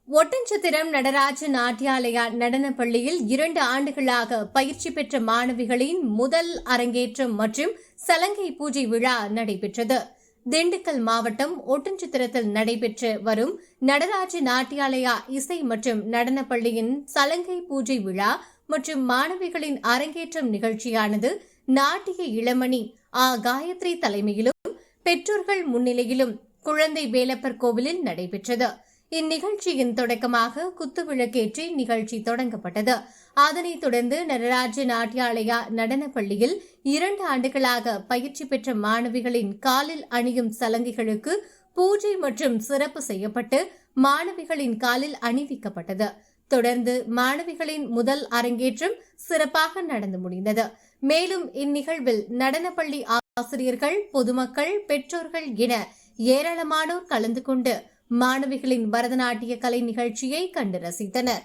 ஒட்டன்சத்திரம் நடராஜ நாட்டியாலயா நடனப் பள்ளியில் 2 ஆண்டுகளாக பயிற்சி பெற்ற மாணவிகளின் முதல் அரங்கேற்றம் மற்றும் சலங்கை பூஜை விழா நடைபெற்றது. திண்டுக்கல் மாவட்டம் ஒட்டன்சத்திரத்தில் நடைபெற்று வரும் நடராஜ நாட்டியாலயா இசை மற்றும் நடனப் பள்ளியின் சலங்கை பூஜை விழா மற்றும் மாணவிகளின் அரங்கேற்றம் நிகழ்ச்சியானது நாட்டிய இளமணி காயத்ரி தலைமையிலும் பெற்றோர்கள் முன்னிலையிலும் குழந்தை வேலப்பர் கோவிலில் நடைபெற்றது. இந்நிகழ்ச்சியின் தொடக்கமாக குத்துவிளக்கேற்றி நிகழ்ச்சி தொடங்கப்பட்டது. அதனைத் தொடர்ந்து நடராஜ நாட்டியாலயா நடனப் பள்ளியில் 2 ஆண்டுகளாக பயிற்சி பெற்ற மாணவிகளின் காலில் அணியும் சலங்கைகளுக்கு பூஜை மற்றும் சிறப்பு செய்யப்பட்டு மாணவிகளின் காலில் அணிவிக்கப்பட்டது. தொடர்ந்து மாணவிகளின் முதல் அரங்கேற்றம் சிறப்பாக நடந்து முடிந்தது. மேலும் இந்நிகழ்வில் நடனப்பள்ளி ஆசிரியர்கள், பொதுமக்கள், பெற்றோர்கள் என ஏராளமானோர் கலந்து கொண்டு மாணவிகளின் பரதநாட்டிய கலை நிகழ்ச்சியை கண்டு ரசித்தனர்.